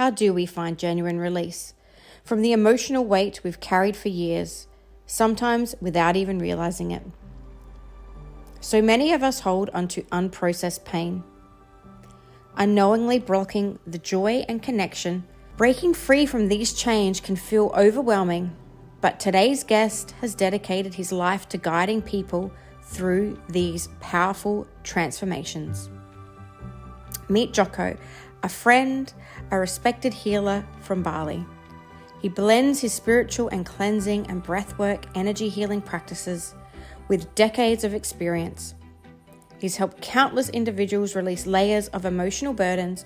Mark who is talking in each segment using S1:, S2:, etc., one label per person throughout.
S1: how do we find genuine release from the emotional weight we've carried for years, sometimes without even realizing it? So many of us hold onto unprocessed pain, unknowingly blocking the joy and connection. Breaking free from these chains can feel overwhelming, but today's guest has dedicated his life to guiding people through these powerful transformations. Meet Joko, a friend, a respected healer from Bali. He blends his spiritual and cleansing and breathwork energy healing practices with decades of experience. He's helped countless individuals release layers of emotional burdens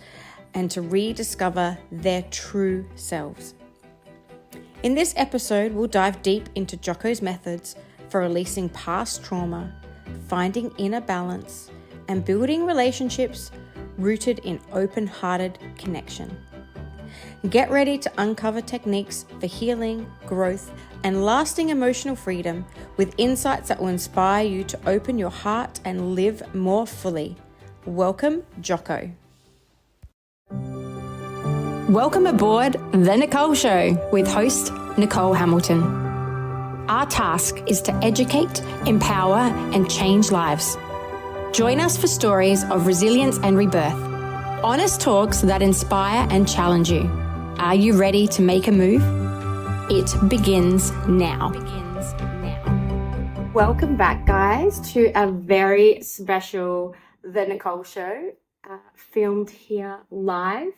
S1: and to rediscover their true selves. In this episode, we'll dive deep into Joko's methods for releasing past trauma, finding inner balance, and building relationships rooted in open-hearted connection. Get ready to uncover techniques for healing, growth, and lasting emotional freedom with insights that will inspire you to open your heart and live more fully. Welcome, Joko. Welcome aboard The Nichole Show with host Nichole Hamilton. Our task is to educate, empower, and change lives. Join us for stories of resilience and rebirth. Honest talks that inspire and challenge you. Are you ready to make a move? It begins now. Welcome back, guys, to a very special The Nichole Show, filmed here live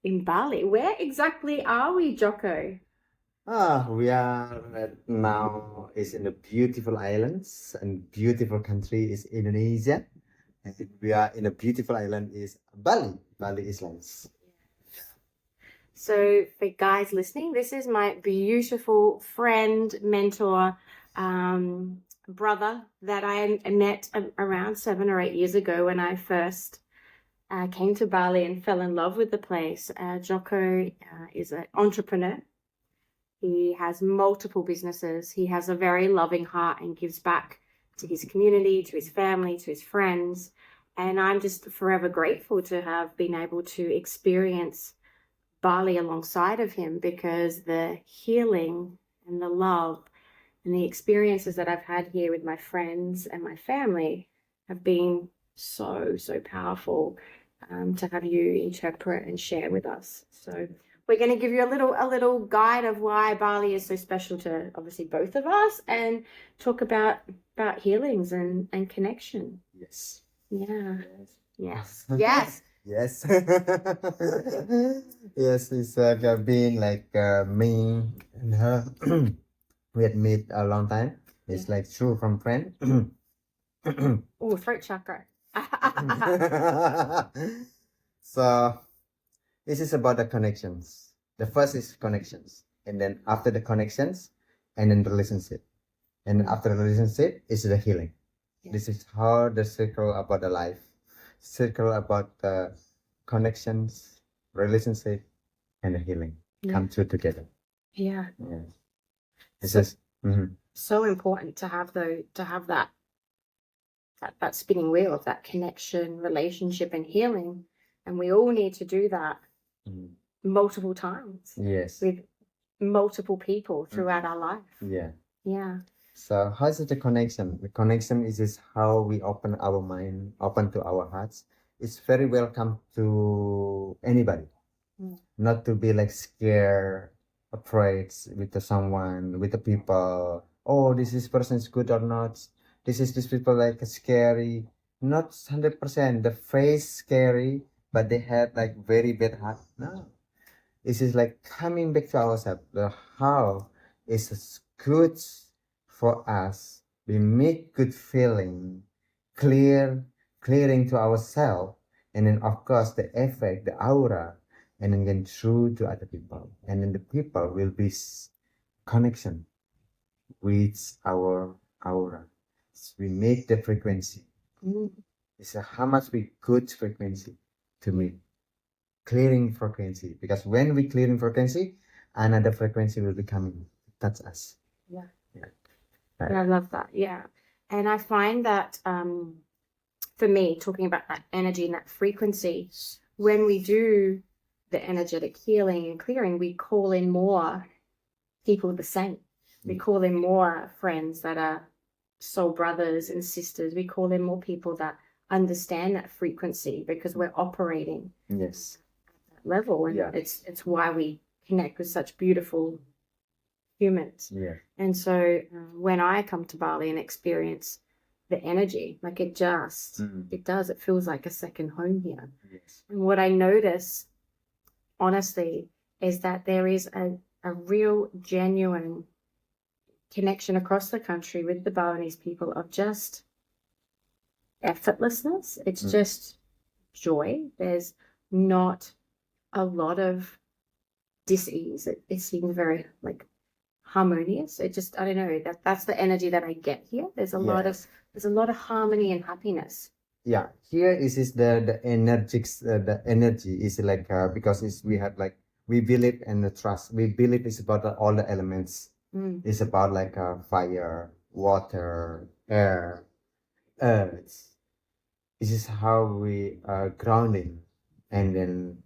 S1: in Bali. Where exactly are we, Joko?
S2: We are now is in the beautiful islands and beautiful country is Indonesia. And we are in a beautiful island is Bali, Bali Islands.
S1: So for guys listening, this is my beautiful friend, mentor, brother that I met around 7 or 8 years ago when I first came to Bali and fell in love with the place. Joko is an entrepreneur. He has multiple businesses. He has a very loving heart and gives back to his community, to his family, to his friends. And I'm just forever grateful to have been able to experience Bali alongside of him, because the healing and the love and the experiences that I've had here with my friends and my family have been so powerful to have you interpret and share with us. So we're going to give you a little guide of why Bali is so special to obviously both of us, and talk about healings and connection.
S2: Yes.
S1: Yeah. Yes.
S2: Yes. Yes. Yes, it's been like me and her. We had met a long time. It's like true from friend.
S1: Oh, throat chakra.
S2: So this is about the connections. The first is connections, and then after the connections, and then the relationship, and then after the relationship is the healing. Yeah. This is how the circle about the life, circle about the connections, relationship, and the healing come two together.
S1: Yeah.
S2: Yeah. It's so,
S1: so important to have that spinning wheel of that connection, relationship, and healing, and we all need to do that multiple times.
S2: Yes.
S1: With multiple people throughout our life.
S2: Yeah.
S1: Yeah.
S2: So how is it the connection? The connection is just how we open our mind, open to our hearts. It's very welcome to anybody. Not to be like scared, afraid with someone, with the people. Oh, this person is good or not. This people like scary. Not 100%. The face scary, but they had like very bad heart. No. This is like coming back to ourselves. The how is good for us. We make good feeling, clearing to ourselves, and then of course the effect, the aura, and then through to other people, and then the people will be connection with our aura. So we make the frequency. It's how much we good frequency to me. Clearing frequency, because when we clearing frequency, another frequency will be coming. That's us.
S1: Yeah. Right. I love that. Yeah. And I find that for me, talking about that energy and that frequency, when we do the energetic healing and clearing, we call in more people the same. We call in more friends that are soul brothers and sisters. We call in more people that understand that frequency because we're operating
S2: Yes.
S1: at that level. And it's why we connect with such beautiful humans.
S2: Yeah.
S1: And so when I come to Bali and experience the energy, like it does, it feels like a second home here.
S2: Yes.
S1: And what I notice, honestly, is that there is a real genuine connection across the country with the Balinese people of just effortlessness. It's just joy. There's not a lot of dis-ease. It seems very like harmonious. It just, I don't know, that's the energy that I get here. There's a lot of harmony and happiness.
S2: Yeah, here is the energy is like because we have like we believe in the trust. We believe it's about all the elements. It's about like fire, water, air, earth. This is how we are grounding, and then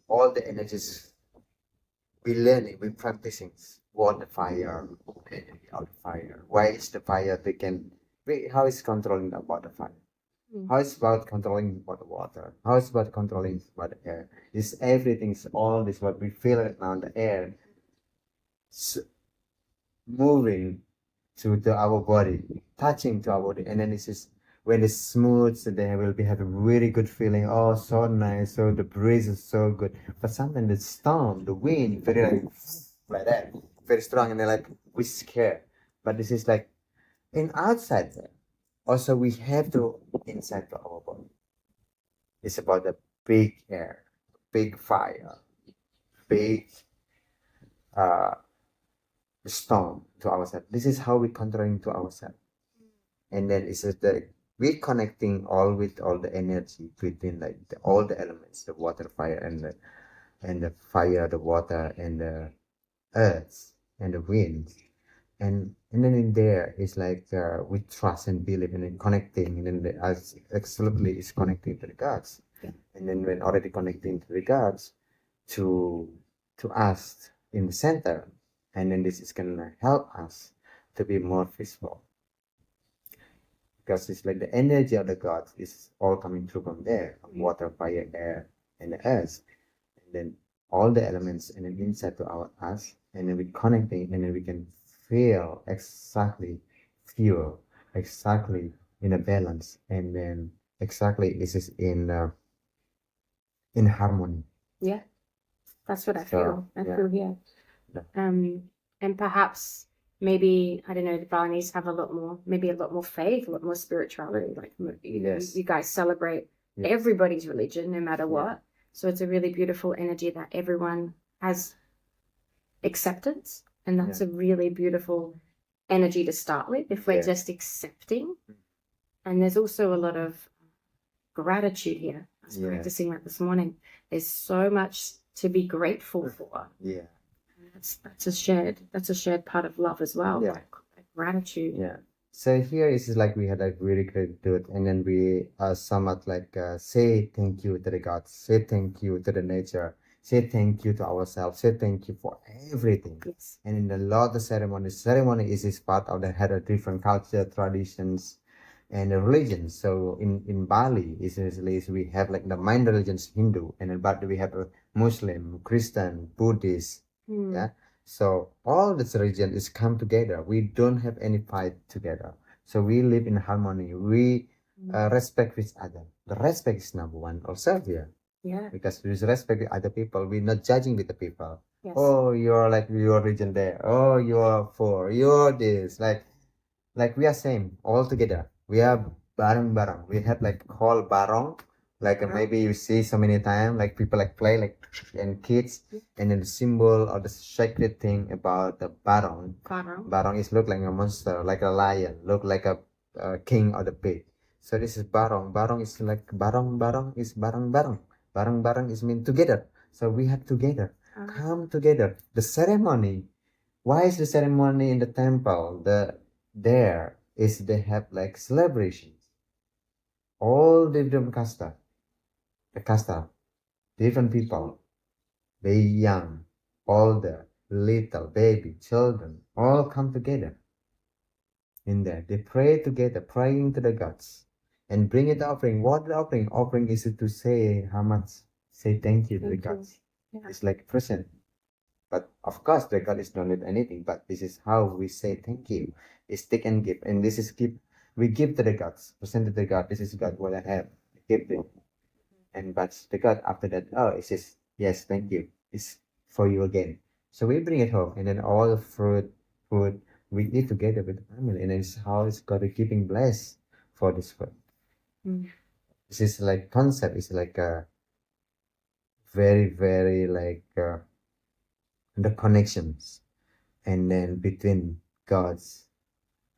S2: all the energies we learning, we practicing water, fire, energy out of fire. Why is the fire they can? How is controlling about the fire? How is about controlling about the water? How is about controlling about the air? Is everything is all this what we feel right now the air moving to our body, touching to our body, and then it's just when it's smooth, so they will be have a really good feeling. Oh, so nice. So the breeze is so good. But sometimes the storm, the wind, very like that, very strong, and they're like we scared. But this is like in outside there. Also, we have to inside to our body. It's about the big air, big fire, big storm to ourselves. This is how we controlling to ourselves. And then it's just the we connecting all with all the energy between like all the elements, the water, fire, and the fire, the water, and the earth, and the wind. And then in there is like we trust and believe and then connecting, and then absolutely is connecting to the gods. And then when already connecting to the gods, to us in the center, and then this is gonna help us to be more peaceful, because it's like the energy of the gods is all coming through from there, water, fire, air, and the earth, and then all the elements, and then inside to us, and then we connecting, and then we can feel exactly in a balance, and then exactly this is in harmony.
S1: Yeah, that's what I feel. I feel here. And perhaps maybe, I don't know, the Balinese have a lot more faith, a lot more spirituality. Like you guys celebrate everybody's religion, no matter what. So it's a really beautiful energy that everyone has acceptance. And that's a really beautiful energy to start with if we're just accepting. And there's also a lot of gratitude here. I was practicing that this morning. There's so much to be grateful for.
S2: Yeah.
S1: That's a shared part of love as well.
S2: Yeah.
S1: Like gratitude.
S2: Yeah. So here is like we had a really great dude, and then we somewhat like say thank you to the gods, say thank you to the nature, say thank you to ourselves, say thank you for everything.
S1: Yes.
S2: And in the lot of ceremony is part of the had a different culture, traditions, and the religions. So in Bali is we have like the main religions Hindu, and then but we have a Muslim, Christian, Buddhist. Yeah. So all this religion is come together. We don't have any fight together. So we live in harmony. We respect each other. The respect is number one also here.
S1: Yeah.
S2: Because we respect other people. We're not judging with the people.
S1: Yes.
S2: Oh, you're like your religion there. Oh, you're for you're this. Like we are same all together. We are bareng. We have like call barong. Like maybe you see so many times like people like play like and kids, and then the symbol or the sacred thing about the barong. Barong is look like a monster, like a lion, look like a king or the pig. So this is barong. Barong is like barong is barang. Barang is mean together. So we have together. Come together. The ceremony. Why is the ceremony in the temple? There is they have like celebrations. All different casta. the casta, different people, they young, older, little, baby, children, all come together in there. They pray together, praying to the gods, and bring it offering. What the offering? Offering is to say how much, say thank you to the gods.
S1: Yeah.
S2: It's like present. But of course, the God is not with anything. But this is how we say thank you. It's take and give, and this is give. We give to the gods, present to the God. This is God what I have. Give them, and but the God after that, oh, it says yes, thank you. It's for you again. So we bring it home, and then all the fruit, food we eat together with the family, and it's how it's got a keeping blessed for this food. This is like concept. It's like a very very like the connections, and then between God's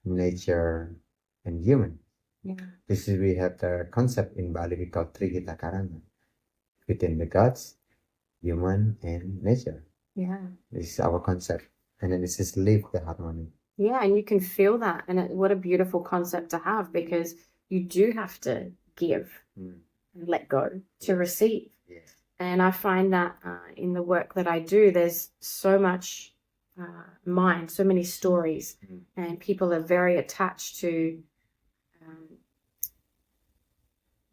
S2: nature and human.
S1: Yeah.
S2: This is we have the concept in Bali we call Trihita Karana, between the gods, human, and nature.
S1: Yeah.
S2: This is our concept, and then this is live the harmony.
S1: Yeah, and you can feel that, and what a beautiful concept to have, because you do have to give and let go to receive.
S2: Yes.
S1: And I find that in the work that I do, there's so much mind, so many stories, and people are very attached to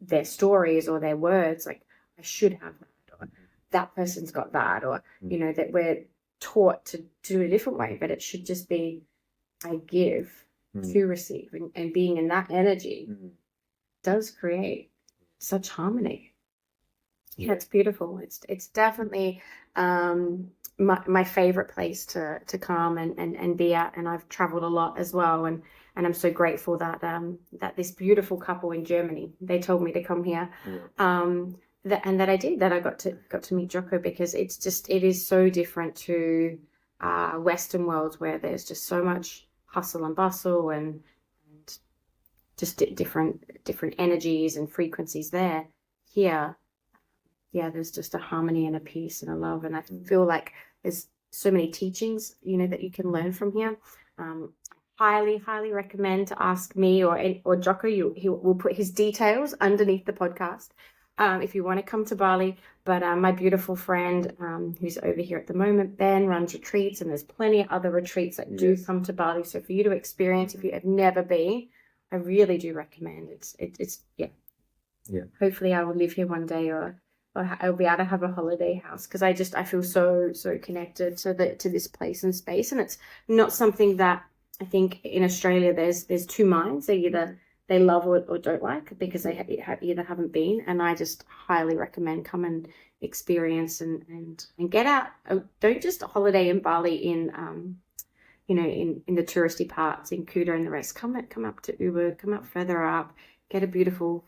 S1: their stories or their words. Like, I should have that, or that person's got that, or you know, that we're taught to do a different way, but it should just be I give to receive, and being in that energy does create such harmony. Yeah, it's beautiful. It's definitely my favorite place to come and be at, and I've traveled a lot as well, and I'm so grateful that that this beautiful couple in Germany, they told me to come here, that I did, that I got to meet Joko, because it is so different to Western worlds, where there's just so much hustle and bustle and just different energies and frequencies there. Here, yeah, there's just a harmony and a peace and a love, and I feel like there's so many teachings, you know, that you can learn from here. Highly recommend to ask me or Joko. He will put his details underneath the podcast if you want to come to Bali. But my beautiful friend who's over here at the moment, Ben, runs retreats, and there's plenty of other retreats that do come to Bali. So for you to experience, if you have never been, I really do recommend it. It's hopefully I will live here one day, or I'll be able to have a holiday house, because I feel so connected to this place and space. And it's not something that I think in Australia there's two minds. They love or don't like, because they either haven't been. And I just highly recommend come and experience and get out. Don't just holiday in Bali in you know, in the touristy parts in Kuta and the rest. Come up to Ubud, come up further up, get a beautiful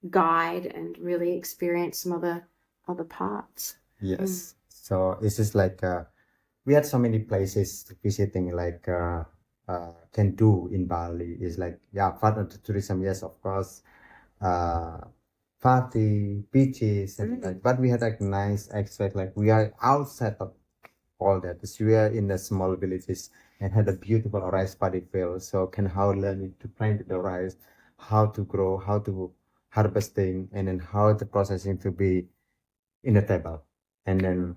S1: guide, and really experience some other parts.
S2: Yes. So this is like we had so many places visiting, like can do in Bali. Is like part of the tourism, yes, of course, party, beaches, and like, but we had like nice aspect, like we are outside of all that. So we are in the small villages and had a beautiful rice paddy field. So can how learn to plant the rice, how to grow, how to harvesting, and then how the processing to be in the table. And then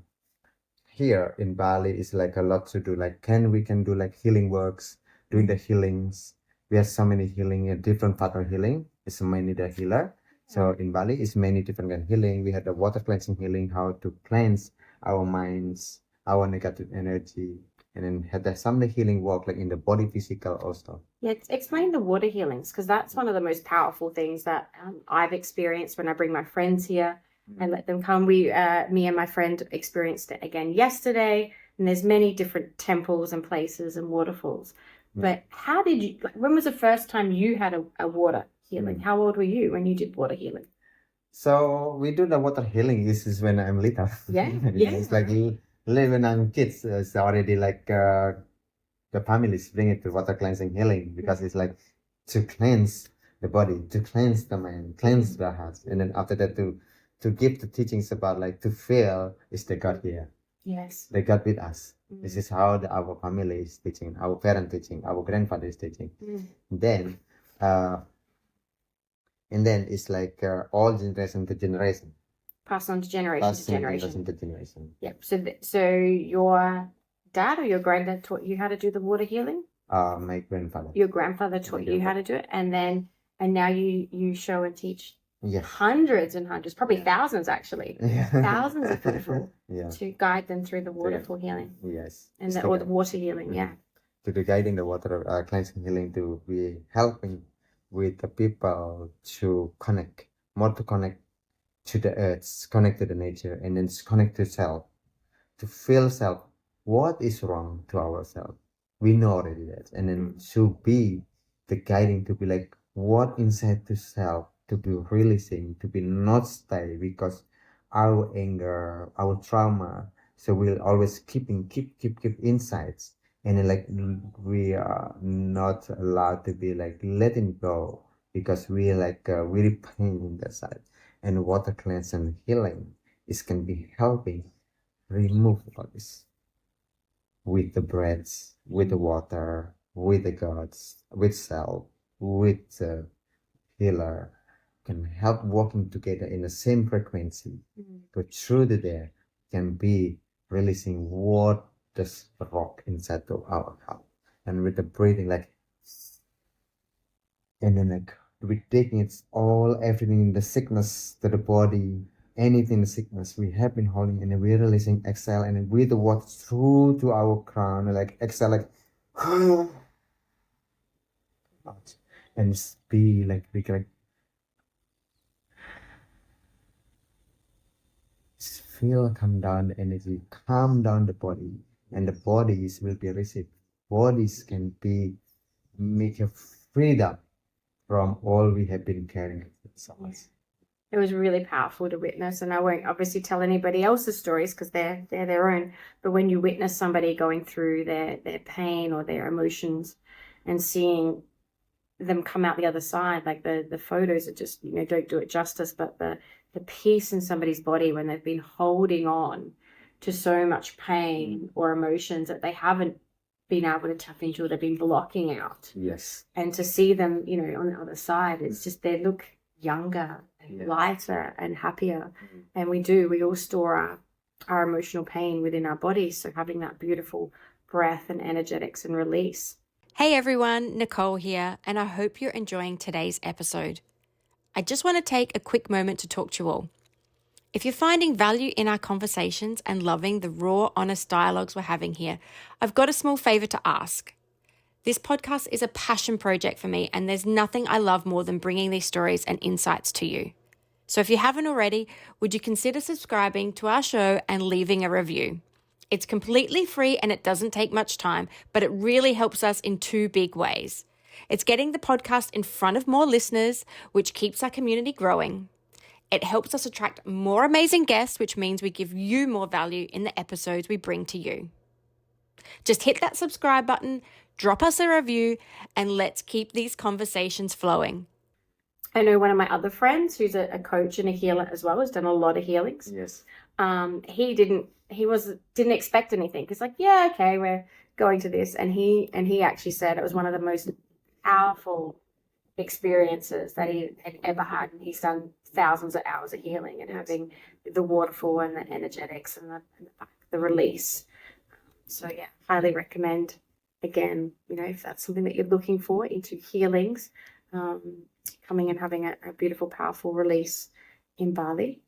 S2: here in Bali is like a lot to do. Like we can do like healing works, doing the healings. We have so many healing, different pattern healing. It's mainly the healer. So in Bali, it's many different kind of healing. We had the water cleansing healing, how to cleanse our minds, our negative energy, and then had some healing work like in the body physical also.
S1: Yeah, explain the water healings, because that's one of the most powerful things that I've experienced when I bring my friends here and let them come. Me and my friend experienced it again yesterday, and there's many different temples and places and waterfalls. But how did you, like, when was the first time you had a water healing? How old were you when you did water healing?
S2: So we do the water healing. This is when I'm little.
S1: Yeah.
S2: It's like when I'm kids. It's already like the families bring it to water cleansing healing, because it's like to cleanse the body, to cleanse the mind, cleanse the heart, and then after that to give the teachings about like to feel is the God here.
S1: Yes.
S2: The God with us. This is how our family is teaching, our parent teaching, our grandfather is teaching. Then and then it's like all generation to generation.
S1: Passed on to generation to generation.
S2: to generation.
S1: Yep. So your dad or your granddad taught you how to do the water healing?
S2: My grandfather.
S1: Your grandfather taught you how to do it, and now you show and teach hundreds and hundreds, probably thousands actually, thousands of people to guide them through the waterful healing.
S2: Yes.
S1: And or the water healing,
S2: To be guiding the water cleansing healing, to be helping with the people to connect to the earth, connect to the nature, and then connect to self, to feel self. What is wrong to ourselves? We know already that, and then to be the guiding, to be like what inside to self, to be releasing, to be not stay because our anger, our trauma. So we'll always keep insides, and then like we are not allowed to be like letting go because we like really pain in that side. And water cleanse and healing is can be helping remove all this with the breaths, with the water, with the gods, with self, with the healer, can help working together in the same frequency. But through the there can be releasing what does rock inside of our heart. And with the breathing, like, and then like we're taking it's all everything, the sickness to the body, anything the sickness we have been holding, and then we're releasing, exhale, and then with the water through to our crown, like exhale, like out, and just be like we can like just feel calm down the energy, calm down the body, and the bodies will be received. Bodies can be make a freedom from all we have been carrying so much. It was really powerful to witness, and I won't obviously tell anybody else's stories because they're their own. But when you witness somebody going through their pain or their emotions, and seeing them come out the other side, like the photos are just don't do it justice. But the peace in somebody's body when they've been holding on to so much pain or emotions that they haven't been able to tap into, or they've been blocking out. Yes. And to see them, on the other side, it's just they look younger and lighter and happier. And we all store our emotional pain within our bodies. So having that beautiful breath and energetics and release. Hey everyone, Nichole here, and I hope you're enjoying today's episode. I just want to take a quick moment to talk to you all. If you're finding value in our conversations and loving the raw, honest dialogues we're having here, I've got a small favor to ask. This podcast is a passion project for me, and there's nothing I love more than bringing these stories and insights to you. So if you haven't already, would you consider subscribing to our show and leaving a review? It's completely free and it doesn't take much time, but it really helps us in two big ways. It's getting the podcast in front of more listeners, which keeps our community growing. It helps us attract more amazing guests, which means we give you more value in the episodes we bring to you. Just hit that subscribe button, drop us a review, and let's keep these conversations flowing. I know one of my other friends who's a coach and a healer as well, has done a lot of healings. Yes. He didn't expect anything. He's like, yeah, okay, we're going to this. And he actually said it was one of the most powerful experiences that he had ever had. And he's done thousands of hours of healing and having the waterfall and the energetics and the release. So yeah, highly recommend. Again, if that's something that you're looking for into healings, coming and having a beautiful, powerful release in Bali.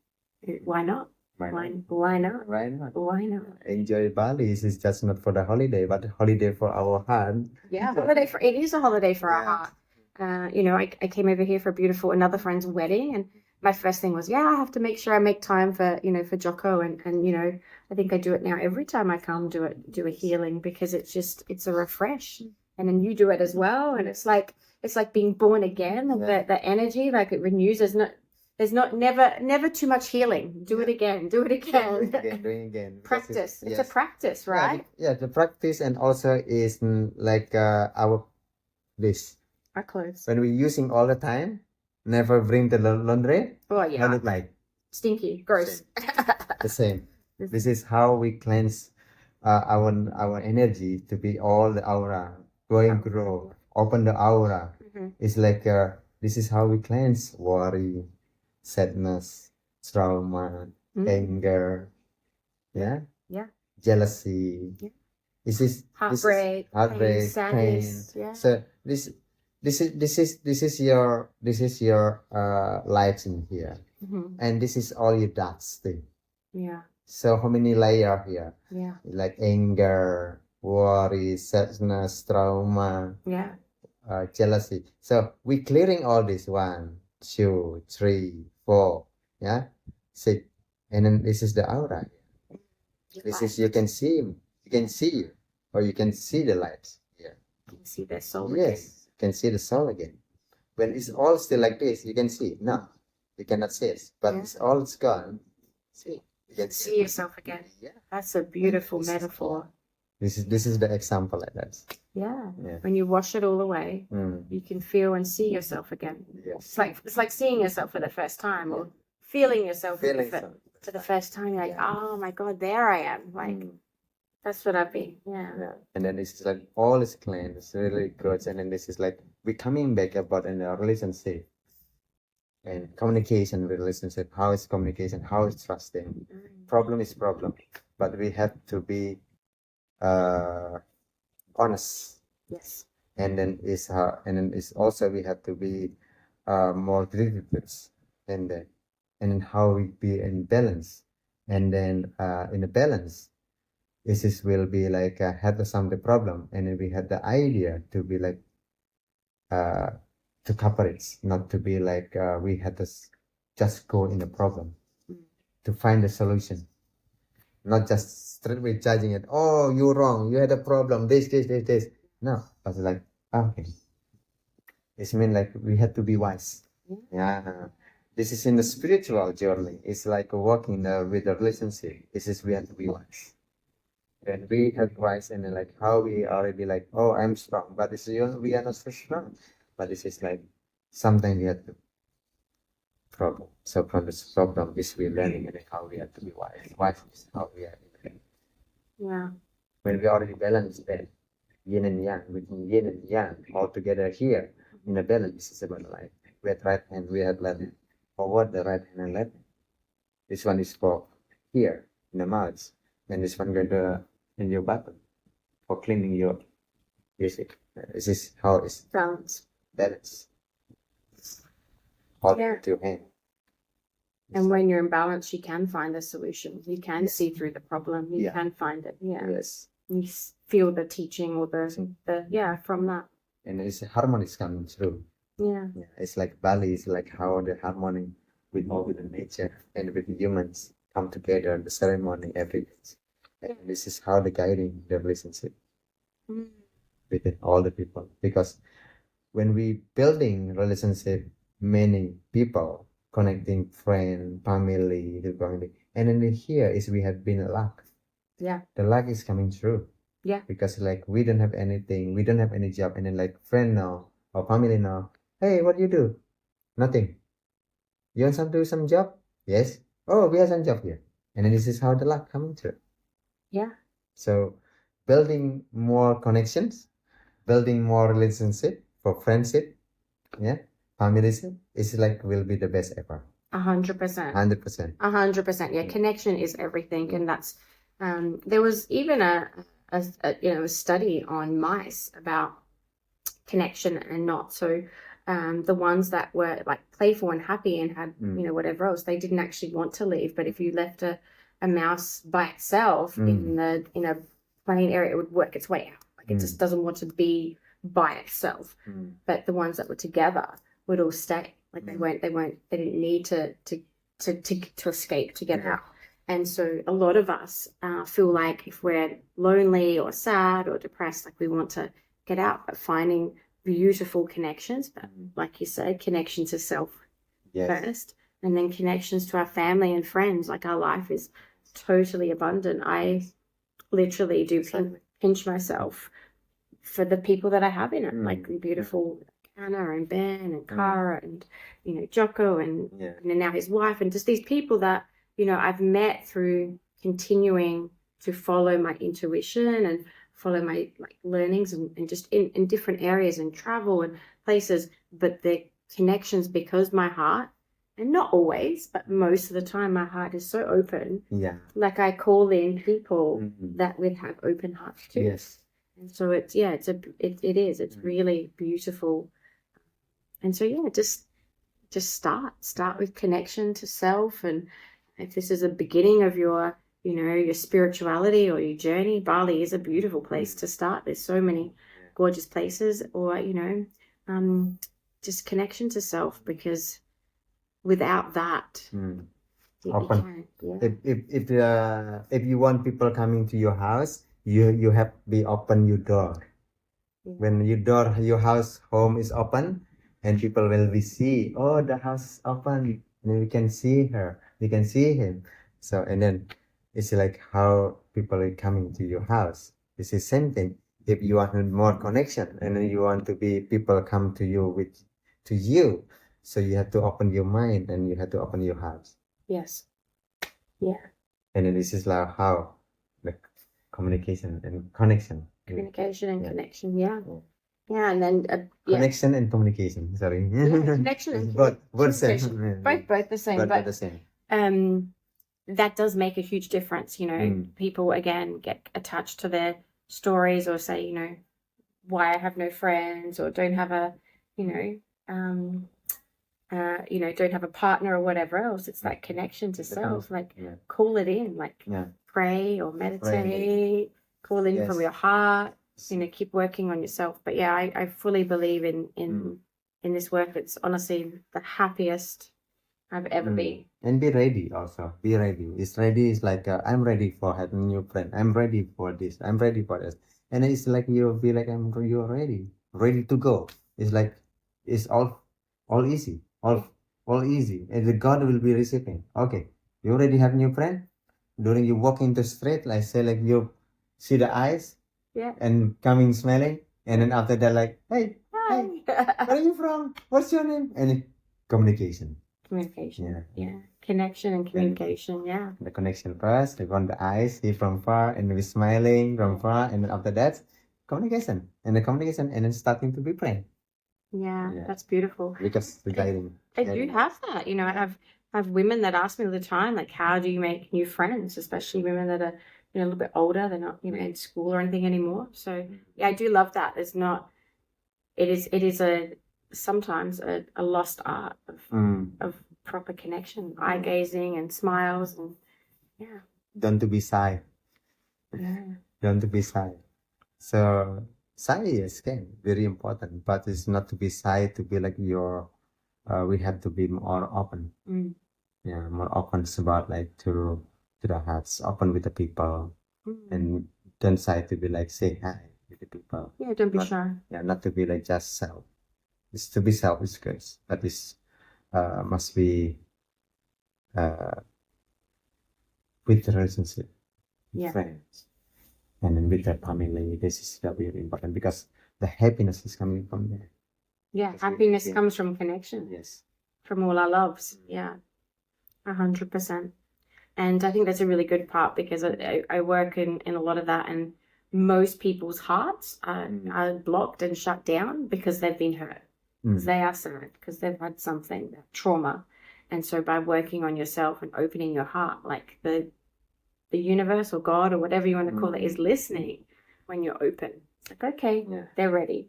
S2: Why not? Why not? Why not? Why not? Enjoy Bali. It's just not for the holiday, but a holiday for our heart. Yeah, it is a holiday for our heart. I came over here for another friend's wedding, and my first thing was, I have to make sure I make time for Joko, and I think I do it now every time I come do a healing, because it's a refresh, and then you do it as well, and it's like being born again. The energy, like, it renews. There's never too much healing. Do it again. Do it again. Doing again. Practice. It's a practice, right? Yeah, the practice, and also is like our clothes. When we're using all the time, never bring the laundry. Oh yeah. Not like stinky, gross. The same. This is how we cleanse our energy to be all the aura going grow. Open the aura. It's like this is how we cleanse worry, sadness, trauma, anger, yeah, jealousy.
S1: Yeah.
S2: This is
S1: Heartbreak,
S2: heartbreak, pain.
S1: sadness. Yeah.
S2: So this is your lives in here, and this is all your dots thing.
S1: Yeah.
S2: So how many layer here?
S1: Yeah.
S2: Like anger, worry, sadness, trauma,
S1: Yeah.
S2: jealousy. So we clearing all this 1, 2, 3, 4, yeah, 6, and then this is the aura. This is you can see or you can see the lights here.
S1: You can see their soul
S2: Yes,
S1: again.
S2: you can see the soul again. When it's all still like this, you can see. No, you cannot see it, but it's all gone. See, you can
S1: See yourself again.
S2: Yeah,
S1: That's a beautiful metaphor.
S2: this is the example like that.
S1: Yeah.
S2: Yeah.
S1: When you wash it all away, you can feel and see yourself again.
S2: Yes.
S1: It's like seeing yourself for the first time, or feeling yourself
S2: Feeling
S1: for the first time. You're like, oh my God, there I am. Like, that's what I've been. Yeah.
S2: And then it's like all is clean. It's really good. And then this is like we coming back about in a relationship and communication relationship. How is communication? How is trusting? Problem is problem, but we have to be honest.
S1: Yes.
S2: And then it's also we have to be more grateful, and then how we be in balance, and then in a balance this will be like had some the problem, and then we had the idea to be like to cover it, not to be like we had to just go in the problem to find the solution, not just straight away judging it. Oh, you're wrong, you had a problem, this. No, but like okay, it's mean like we had to be wise. Yeah, this is in the spiritual journey. It's like walking with the relationship. This is we have to be wise. And we have wise, and then like how we already like, oh, I'm strong, but this is we are not so strong. But this is like something we have to problem. So from this problem is we learning and how we have to be wise. Wise is how we are.
S1: Yeah.
S2: When we already balance that yin and yang, between yin and yang all together here in a balance is about life. We have right hand, we have left hand. Forward the right hand and left hand. This one is for here in the mouth, and this one going to in your button for cleaning your music. This is how it's
S1: Balance.
S2: Hold
S1: Yeah.
S2: to hand.
S1: And when you're in balance, you can find the solution. You can see through the problem. You
S2: Yeah.
S1: can find it. Yeah.
S2: Yes.
S1: You feel the teaching or the from that.
S2: And it's harmony is coming through.
S1: Yeah.
S2: Yeah. It's like Bali is like how the harmony with all with the nature and with the humans come together, the ceremony, everything. And this is how the guiding the relationship with all the people. Because when we building relationship, many people connecting friend, family, and then here is we have been luck.
S1: Yeah.
S2: The luck is coming through.
S1: Yeah.
S2: Because like we don't have anything, we don't have any job, and then like friend now or family now, hey, what do you do? Nothing. You want to do some job? Yes. Oh, we have some job here. And then this is how the luck coming through.
S1: Yeah.
S2: So building more connections, building more relationship for friendship, yeah, familyship is like will be the best ever.
S1: 100%.
S2: 100%.
S1: 100%. Yeah. Connection is everything, and that's there was even a study on mice about connection and not. So the ones that were like playful and happy and had whatever else, they didn't actually want to leave. But if you left a mouse by itself in a plain area, it would work its way out. Like it just doesn't want to be by itself. But the ones that were together would all stay. Like they didn't need to escape to get out. And so a lot of us feel like if we're lonely or sad or depressed, like we want to get out. But finding beautiful connections, but like you said, connection to self first, and then connections to our family and friends. Like our life is totally abundant. I literally do pinch myself for the people that I have in it, like the beautiful Anna and Ben and Cara and Joko and now his wife, and just these people that I've met through continuing to follow my intuition and follow my learnings and just in different areas and travel and places, but the connections because my heart and not always, but most of the time my heart is so open.
S2: Yeah.
S1: Like I call in people
S2: Mhm.
S1: that would have open hearts too.
S2: Yes.
S1: And so it is. It's really beautiful. And so just start with connection to self. And if this is a beginning of your your spirituality or your journey, Bali is a beautiful place to start. There's so many gorgeous places. Or just connection to self, because without that you
S2: Open.
S1: can't.
S2: If you want people coming to your house, you have to be open your door. When your home is open, and people will be see, oh, the house is open, and we can see her, we can see him. So, and then it's like how people are coming to your house. It's the same thing. If you want more connection, and then you want to be people come to you so you have to open your mind, and you have to open your heart.
S1: Yes. Yeah.
S2: And then this is like how the communication and connection.
S1: Communication and connection. Yeah. Yeah, and then
S2: Connection and communication. Sorry.
S1: Connection and
S2: both
S1: communication. Both the same.
S2: But the same.
S1: That does make a huge difference. People again get attached to their stories, or say, why I have no friends, or don't have a, don't have a partner or whatever else. It's like connection to self. Like call it in. Like pray or meditate. Call in from your heart. Keep working on yourself. But yeah, I fully believe in this work. It's honestly the happiest I've ever been.
S2: And be ready also. Be ready. It's ready. It's like I'm ready for having a new friend. I'm ready for this. I'm ready for this. And it's like you'll be like you're ready to go. It's like it's all easy, all easy. And the God will be receiving. Okay, you already have new friend. During you walk into the street, like say like you see the eyes.
S1: Yeah.
S2: And coming smelling, and then after that, like, hey, where are you from? What's your name? And communication.
S1: Yeah. Connection and communication. Yeah.
S2: The connection first, like on the eyes, see from far, and we smiling from far, and then after that, communication, and then starting to be friend.
S1: Yeah, that's beautiful.
S2: Because the guiding.
S1: I do have that. I have women that ask me all the time, like, how do you make new friends, especially women that are a little bit older. They're not in school or anything anymore. So yeah, I do love that. It is sometimes a lost art of proper connection, eye gazing and smiles, and
S2: Don't to be shy. Don't to be shy. So shy is very important, but it's not to be shy, to be like we have to be more open. Yeah, more open about like to the hearts, open with the people, and don't try to be like say hi with the people.
S1: Yeah, don't be shy.
S2: Yeah, not to be like just self. It's to be self is good, but this must be with the relationship, friends, and then with the family. This is very important because the happiness is coming from there.
S1: Yeah, happiness comes from connection.
S2: Yes,
S1: from all our loves. Yeah, 100%. And I think that's a really good part, because I work in a lot of that, and most people's hearts are blocked and shut down because they've been hurt, because they are sad, because they've had something, trauma. And so by working on yourself and opening your heart, like the universe or God or whatever you want to call it is listening when you're open. It's like, okay, they're ready.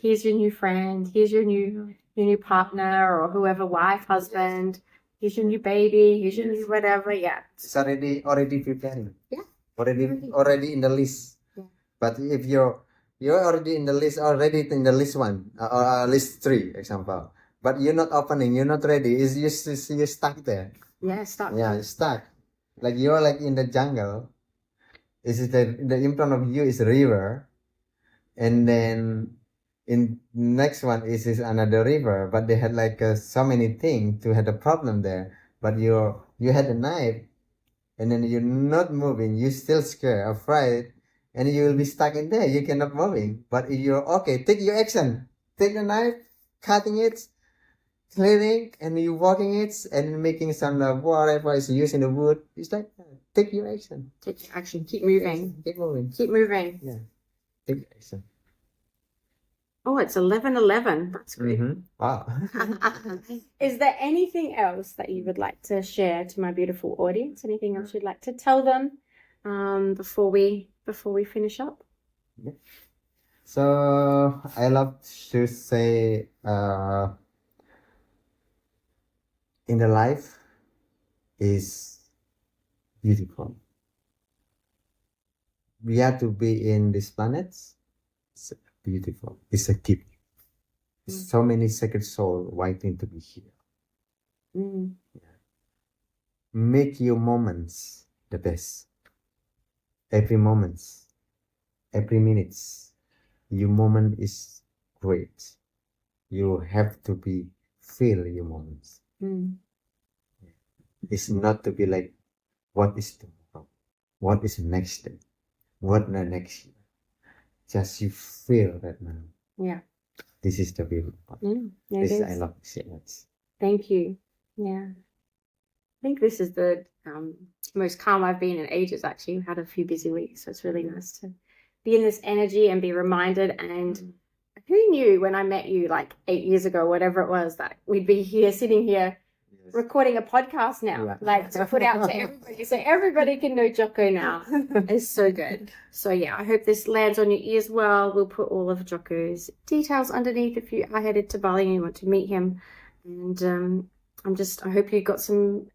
S1: Here's your new friend. Here's your new partner, or whoever, wife, husband. Here's your new baby. Here's your new whatever. Yeah.
S2: It's already preparing.
S1: Yeah.
S2: Already in the list.
S1: Yeah.
S2: But if you're already in the list, one, or list 3, example. But you're not opening, you're not ready. Is you're stuck there.
S1: Yeah, stuck.
S2: Yeah, you're stuck. Like you're like in the jungle. Is it the in front of you is a river, and then in next one is another river, but they had like so many things to have a problem there. But you had a knife, and then you're not moving. You still scared, afraid, and you will be stuck in there. You cannot moving. But if you're okay, take your action. Take the knife, cutting it, clearing, and you walking it, and making some whatever is used in the wood. It's like take your action.
S1: Take your action. Keep moving.
S2: Keep moving.
S1: Keep moving.
S2: Yeah. Take action.
S1: Oh, it's 11:11. That's great.
S2: Wow.
S1: Is there anything else that you would like to share to my beautiful audience? Anything else you'd like to tell them before we finish up?
S2: Yeah. So I love to say, in the life is beautiful. We have to be in this planet. It's beautiful. It's a gift. So many sacred souls waiting to be here. Make your moments the best. Every moment, every minute, your moment is great. You have to feel your moments. It's not to be like, what is tomorrow? What is next day? What the next year? Just you feel that now.
S1: Yeah.
S2: This is the beautiful part. I love this so much.
S1: Thank you. Yeah. I think this is the most calm I've been in ages, actually. We've had a few busy weeks, so it's really nice to be in this energy and be reminded. And who knew when I met you like 8 years ago, whatever it was, that we'd be here, sitting here, recording a podcast now, like to put out to everybody, so everybody can know Joko now. It's so good. So yeah, I hope this lands on your ears well. We'll put all of Joko's details underneath if you are headed to Bali and you want to meet him. And I hope you got some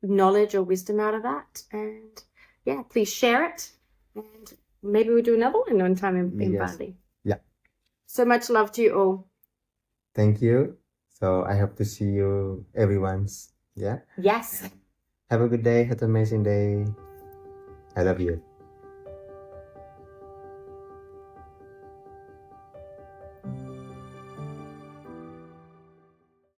S1: knowledge or wisdom out of that. And yeah, please share it. And maybe we'll do another one time in Bali.
S2: Yeah.
S1: So much love to you all.
S2: Thank you. So I hope to see you, everyone's. Yeah.
S1: Yes.
S2: Have a good day. Have an amazing day. I love you.